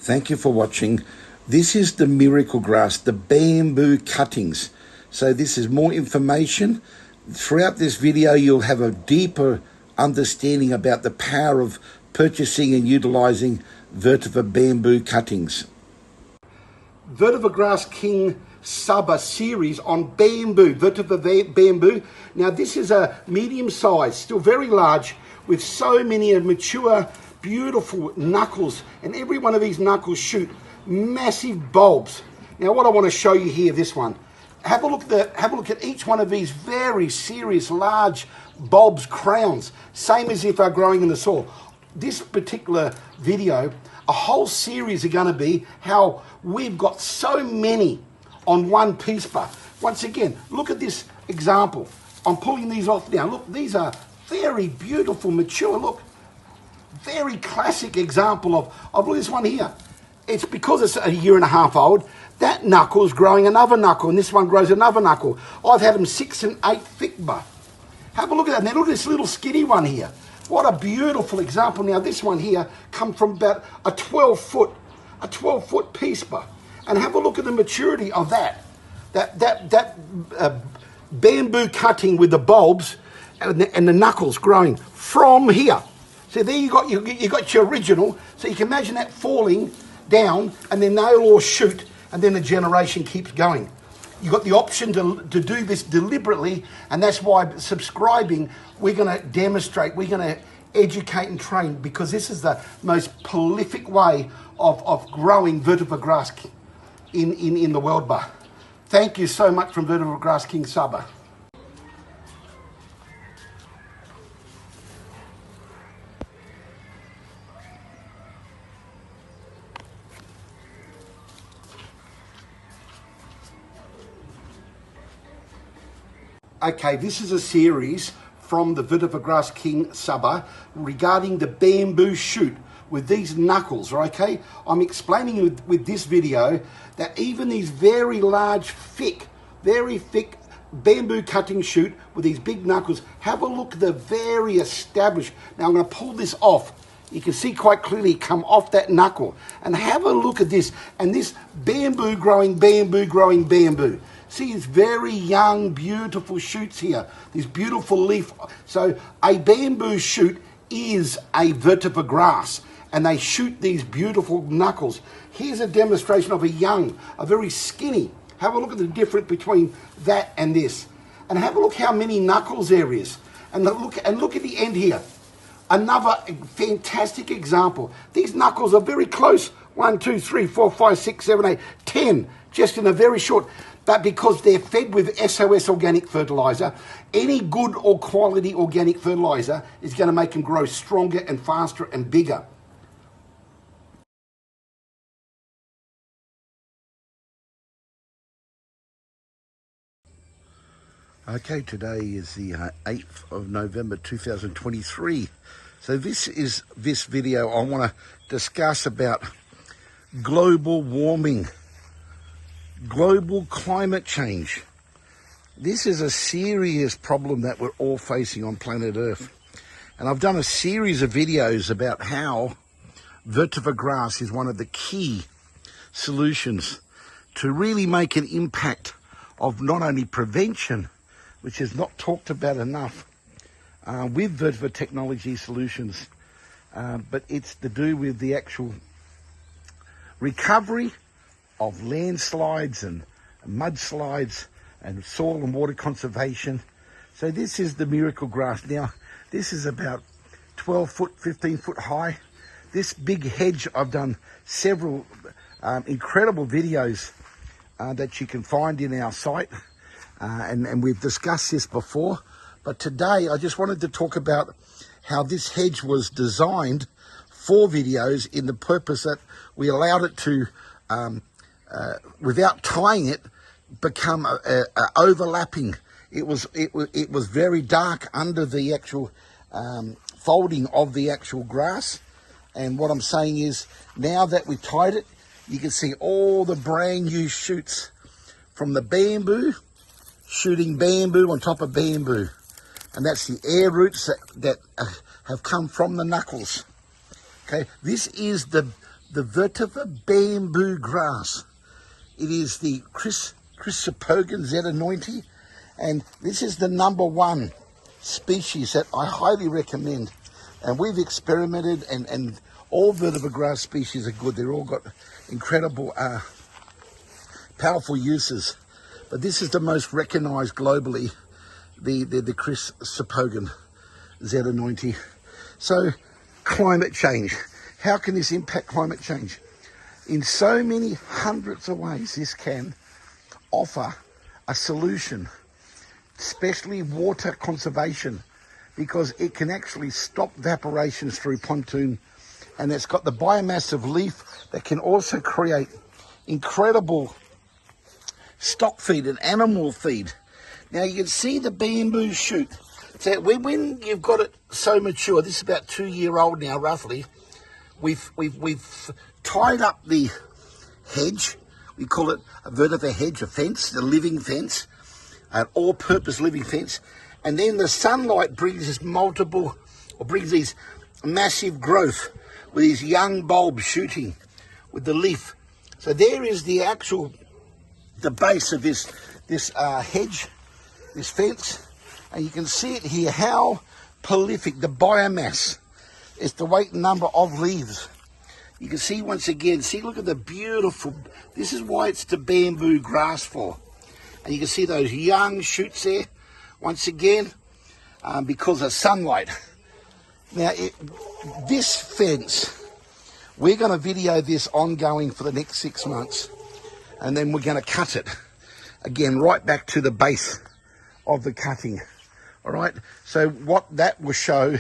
Thank you for watching. This is the miracle grass, the bamboo cuttings. So this is more information. Throughout this video, you'll have a deeper understanding about the power of purchasing and utilizing vetiver bamboo cuttings. Vetiver Grass King SABAH series on bamboo, vetiver bamboo. Now this is a medium size, still very large, with so many mature, beautiful knuckles, and every one of these knuckles shoot massive bulbs. Now what I want to show you here, this one, have a look at each one of these very serious large bulbs, crowns, same as if they're growing in the soil. This particular video, a whole series are going to be how we've got so many on one piece bar. Once again, look at this example. I'm pulling these off now. Look, these are very beautiful, mature, look, very classic example of this one here. It's because it's a year and a half old, that knuckle is growing another knuckle, and this one grows another knuckle. I've had them 6 and 8 thick, but have a look at that. Now look at this little skinny one here. What a beautiful example. Now this one here come from about a 12 foot piece bar. And have a look at the maturity of that bamboo cutting with the bulbs and the knuckles growing from here. So there you got your original. So you can imagine that falling down, and then they'll all shoot, and then the generation keeps going. You've got the option to do this deliberately, and that's why subscribing, we're going to demonstrate, we're going to educate and train, because this is the most prolific way of growing vetiver grass in the world bar. Thank you so much from Vetiver Grass King SABAH. Okay, this is a series from the Vetiver Grass King SABAH regarding the bamboo shoot with these knuckles, okay? I'm explaining with this video that even these very large, very thick bamboo cutting shoot with these big knuckles, have a look at the very established. Now I'm going to pull this off. You can see quite clearly come off that knuckle. And have a look at this. And this bamboo growing bamboo. See, it's very young, beautiful shoots here. This beautiful leaf. So a bamboo shoot is a vetiver grass, and they shoot these beautiful knuckles. Here's a demonstration of a young, a very skinny. Have a look at the difference between that and this. And have a look how many knuckles there is. And look at the end here. Another fantastic example. These knuckles are very close. 1, 2, 3, 4, 5, 6, 7, 8, 10. Just in a very short, but because they're fed with SOS organic fertilizer, any good or quality organic fertilizer is going to make them grow stronger and faster and bigger. Okay, today is the 8th of November 2023. So this video I want to discuss about global warming, global climate change. This is a serious problem that we're all facing on planet Earth. And I've done a series of videos about how vetiver grass is one of the key solutions to really make an impact of not only prevention, which is not talked about enough with vetiver technology solutions, but it's to do with the actual recovery of landslides and mudslides and soil and water conservation. So this is the miracle grass. Now, this is about 12 foot, 15 foot high. This big hedge, I've done several incredible videos that you can find in our site. And we've discussed this before, but today I just wanted to talk about how this hedge was designed for videos in the purpose that we allowed it to, without tying it, become overlapping. It was very dark under the actual folding of the actual grass. And what I'm saying is, now that we tied it, you can see all the brand new shoots from the bamboo, shooting bamboo on top of bamboo. And that's the air roots that have come from the knuckles. Okay, this is the the vetiver bamboo grass. It is the Sequestration Vetiver Grass, and this is the #1 species that I highly recommend. And we've experimented, and all vetiver grass species are good. They're all got incredible, powerful uses. But this is the most recognized globally, the Sequestration Vetiver Grass. So, climate change. How can this impact climate change? In so many hundreds of ways, this can offer a solution, especially water conservation, because it can actually stop evaporations through pontoon, and it's got the biomass of leaf that can also create incredible stock feed and animal feed. Now you can see the bamboo shoot. So when you've got it so mature, this is about 2-year-old now roughly, we've tied up the hedge. We call it a vetiver hedge, a fence, the living fence, an all-purpose living fence. And then the sunlight brings these massive growth with these young bulbs shooting with the leaf. So there is the base of this hedge, this fence, and you can see it here, how prolific the biomass is, the weight and number of leaves. You can see once again, look at the beautiful, this is why it's the bamboo grass for. And you can see those young shoots there, once again, because of sunlight. Now, this fence, we're going to video this ongoing for the next 6 months, and then we're going to cut it again right back to the base of the cutting. All right, so what that will show,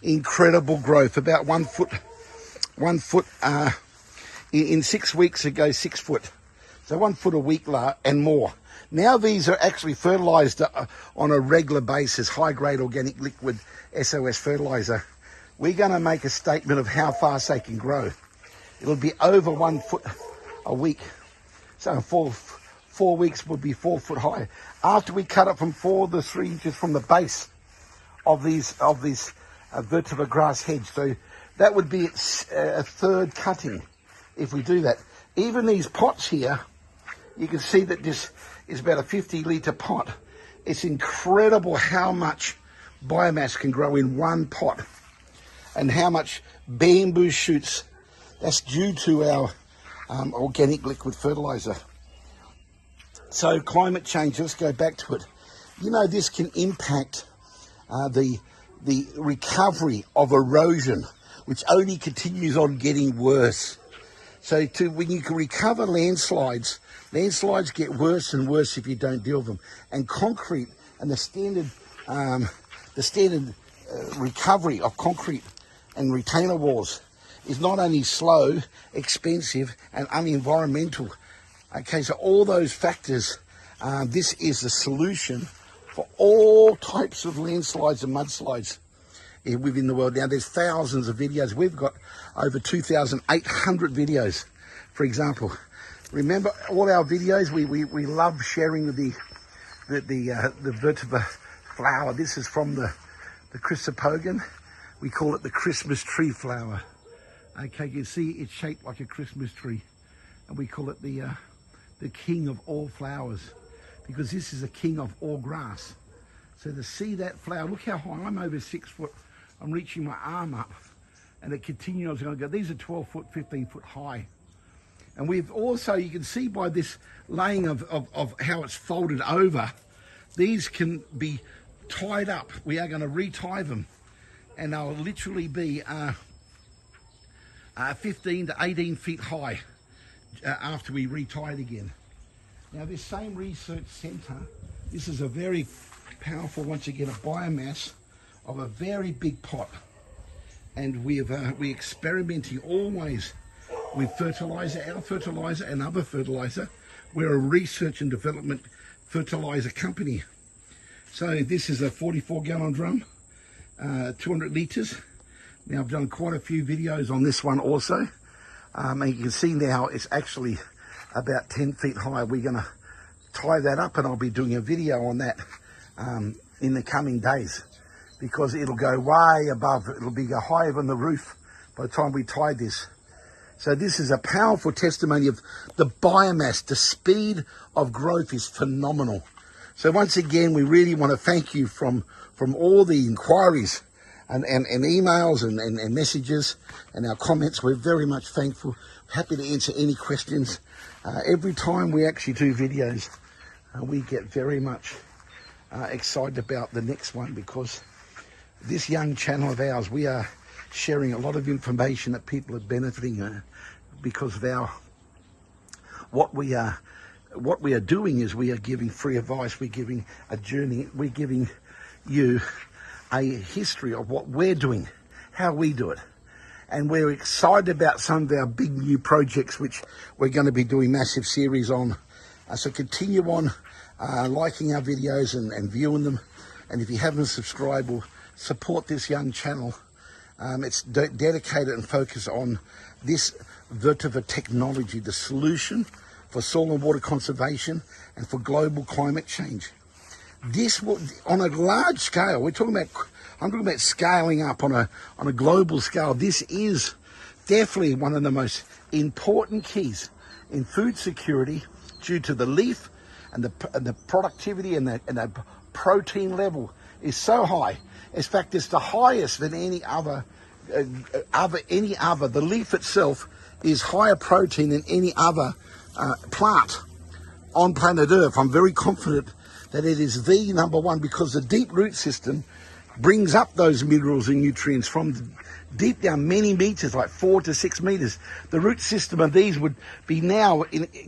incredible growth, about 1 foot, in 6 weeks ago, 6 foot. So 1 foot a week and more. Now these are actually fertilized on a regular basis, high-grade organic liquid SOS fertilizer. We're going to make a statement of how fast they can grow. It'll be over 1 foot a week. So 4 weeks will be 4 foot high. After we cut it from 4 to 3 inches from the base of this vetiver grass hedge. So that would be a third cutting if we do that. Even these pots here, you can see that this is about a 50-litre pot. It's incredible how much biomass can grow in one pot, and how much bamboo shoots. That's due to our organic liquid fertilizer. So climate change, let's go back to it. You know, this can impact the recovery of erosion, which only continues on getting worse. So when you can recover landslides get worse and worse if you don't deal with them. And concrete, and the standard recovery of concrete and retainer walls is not only slow, expensive, and unenvironmental. Okay, so all those factors, this is the solution for all types of landslides and mudslides within the world. Now, there's thousands of videos. We've got over 2,800 videos, for example. Remember, all our videos, we love sharing the vetiver flower. This is from the Sequestration. We call it the Christmas tree flower. Okay, you can see it's shaped like a Christmas tree. And we call it the king of all flowers, because this is the king of all grass. So to see that flower, look how high, I'm over 6 foot. I'm reaching my arm up, and it continues on. These are 12 foot, 15 foot high. And we've also, you can see by this laying of how it's folded over, these can be tied up. We are going to retie them, and they'll literally be 15 to 18 feet high after we retie it again. Now, this same research centre, this is a very powerful, once again, a biomass of a very big pot, and we're experimenting always with fertilizer, our fertilizer and other fertilizer. We're a research and development fertilizer company. So this is a 44-gallon drum, 200 litres. Now, I've done quite a few videos on this one also, and you can see now it's actually about 10 feet high. We're going to tie that up, and I'll be doing a video on that in the coming days, because it'll go way above. It'll be higher than the roof by the time we tie this. So this is a powerful testimony of the biomass. The speed of growth is phenomenal. So once again, we really want to thank you from all the inquiries and emails and messages and our comments. We're very much thankful. Happy to answer any questions. Every time we actually do videos, we get very much excited about the next one, because this young channel of ours, we are sharing a lot of information that people are benefiting because of our what we are doing is we are giving free advice. We're giving a journey. We're giving you a history of what we're doing, how we do it, and we're excited about some of our big new projects which we're going to be doing massive series on. So continue on liking our videos and viewing them, and if you haven't subscribed, well, support this young channel. It's dedicated and focused on this vetiver technology, the solution for soil and water conservation and for global climate change. This will, on a large scale, I'm talking about scaling up on a global scale. This is definitely one of the most important keys in food security, due to the leaf and the productivity and the protein level is so high. In fact, it's the highest than any other. The leaf itself is higher protein than any other plant on planet Earth. I'm very confident that it is the number one, because the deep root system brings up those minerals and nutrients from deep down many meters, like 4 to 6 meters. The root system of these would be now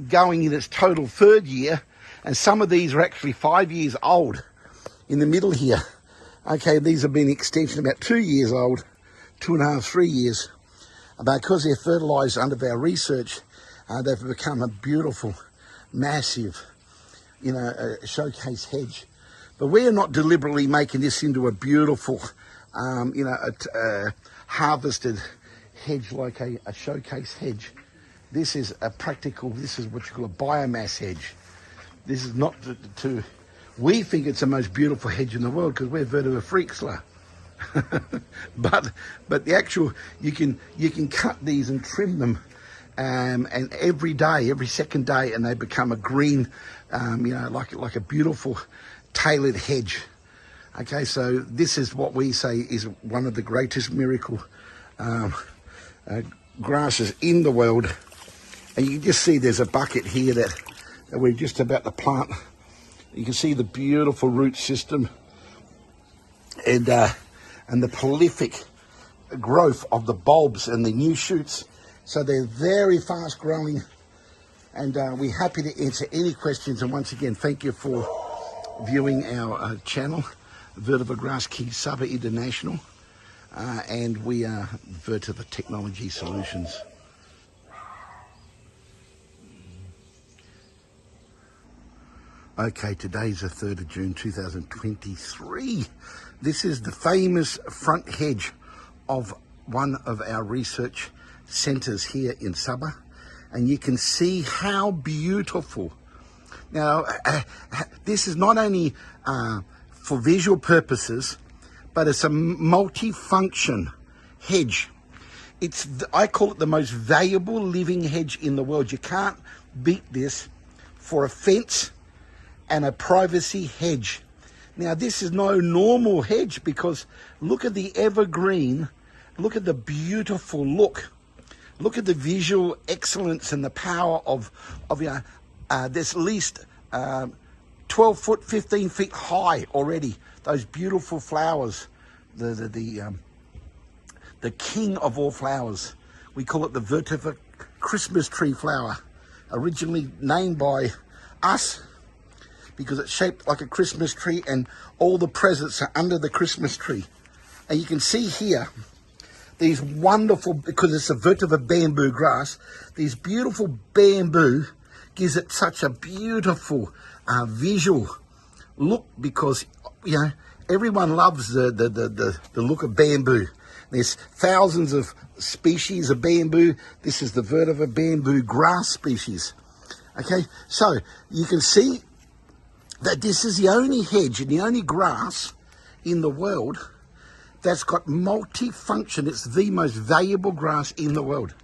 going in its total 3rd year, and some of these are actually 5 years old in the middle here. Okay, these have been extension about 2 years old, 2.5, 3 years. But because they're fertilized under our research, they've become a beautiful, massive, showcase hedge. But we're not deliberately making this into a beautiful, harvested hedge like a showcase hedge. This is a practical, this is what you call a biomass hedge. This is not we think it's the most beautiful hedge in the world because we're vetiver freaks, but the actual, you can cut these and trim them, and every day, every second day, and they become a green, like a beautiful tailored hedge. Okay, so this is what we say is one of the greatest miracle grasses in the world. And you can just see there's a bucket here that we're just about to plant. You can see the beautiful root system and the prolific growth of the bulbs and the new shoots. So they're very fast growing, and we're happy to answer any questions. And once again, thank you for viewing our channel, Vetiver Grass King SABAH International, and we are Vetiver Technology Solutions. Okay, today's the 3rd of June 2023. This is the famous front hedge of one of our research centres here in SABAH, and you can see how beautiful. Now, this is not only for visual purposes, but it's a multi-function hedge. I call it the most valuable living hedge in the world. You can't beat this for a fence and a privacy hedge. Now, this is no normal hedge, because look at the evergreen, look at the beautiful look at the visual excellence and the power of this, at least 12 foot, 15 feet high already. Those beautiful flowers, the king of all flowers. We call it the vetiver Christmas tree flower, originally named by us, because it's shaped like a Christmas tree and all the presents are under the Christmas tree. And you can see here these wonderful, because it's a vetiver bamboo grass, these beautiful bamboo gives it such a beautiful visual look, because everyone loves the look of bamboo. There's thousands of species of bamboo. This is the vetiver bamboo grass species. Okay, so you can see that this is the only hedge and the only grass in the world that's got multi-function. It's the most valuable grass in the world.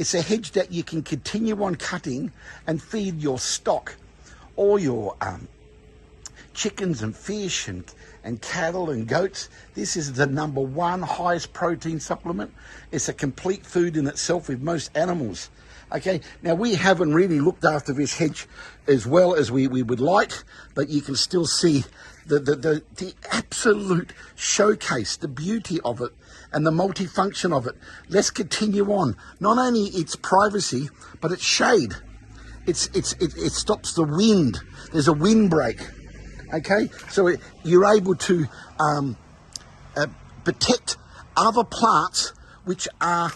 It's a hedge that you can continue on cutting and feed your stock, or your chickens and fish and cattle and goats. This is the #1 highest protein supplement. It's a complete food in itself with most animals. Okay, now we haven't really looked after this hedge as well as we would like, but you can still see the absolute showcase, the beauty of it, and the multifunction of it. Let's continue on. Not only its privacy, but its shade. It stops the wind. There's a windbreak. Okay, so you're able to protect other plants which are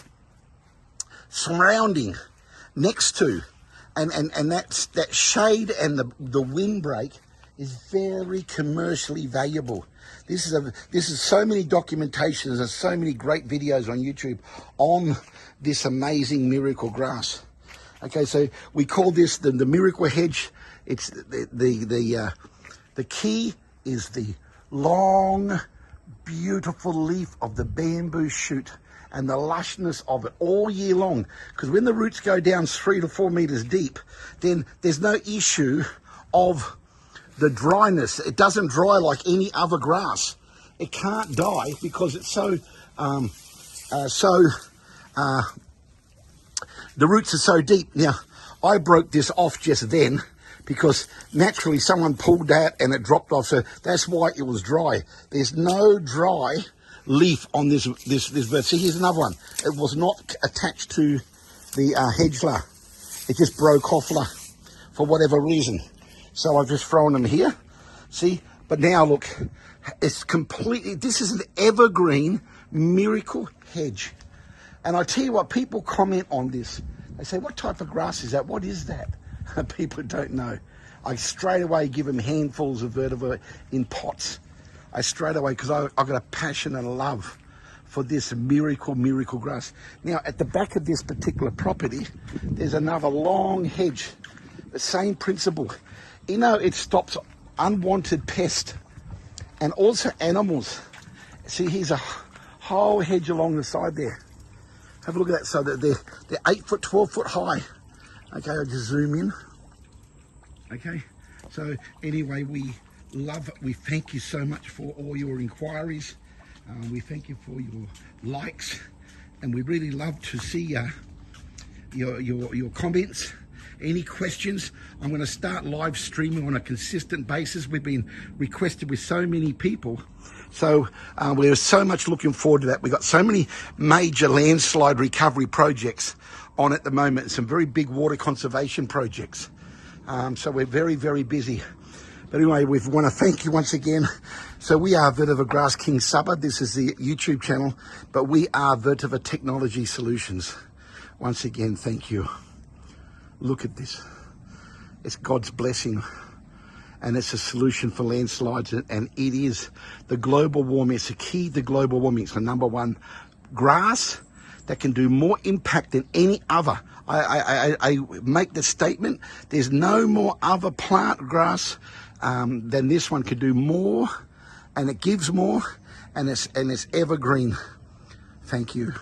surrounding, next to, and that shade and the windbreak is very commercially valuable. This is so many documentations and so many great videos on YouTube on this amazing miracle grass. Okay, so we call this the miracle hedge. It's the key is the long, beautiful leaf of the bamboo shoot and the lushness of it all year long. Because when the roots go down 3 to 4 meters deep, then there's no issue of the dryness. It doesn't dry like any other grass. It can't die because it's the roots are so deep. Now, I broke this off just then because naturally someone pulled that and it dropped off, so that's why it was dry. There's no dry leaf on this bird. See, here's another one. It was not attached to the hedge la. It just broke off la for whatever reason. So I've just thrown them here. See, but now look, it's completely, this is an evergreen miracle hedge. And I tell you what, people comment on this. They say, what type of grass is that? What is that? People don't know. I straight away give them handfuls of vetiver in pots. I straight away, because I've got a passion and a love for this miracle grass. Now, at the back of this particular property, there's another long hedge. The same principle. You know, it stops unwanted pests and also animals. See, here's a whole hedge along the side there. Have a look at that. So that they're 8 foot, 12 foot high. Okay, I'll just zoom in. Okay, so anyway, we love it. We thank you so much for all your inquiries. We thank you for your likes, and we really love to see your comments. Any questions? I'm going to start live streaming on a consistent basis. We've been requested with so many people. So we're so much looking forward to that. We've got so many major landslide recovery projects on at the moment. Some very big water conservation projects. So we're very, very busy. But anyway, we want to thank you once again. So we are Vetiver Grass King SABAH. This is the YouTube channel. But we are Vetiver Technology Solutions. Once again, thank you. Look at this. It's God's blessing, and it's a solution for landslides, and it is the global warming. It's the key to global warming. It's the #1 grass that can do more impact than any other. I make the statement, there's no more other plant grass than this one. Can do more, and it gives more, and it's evergreen. Thank you.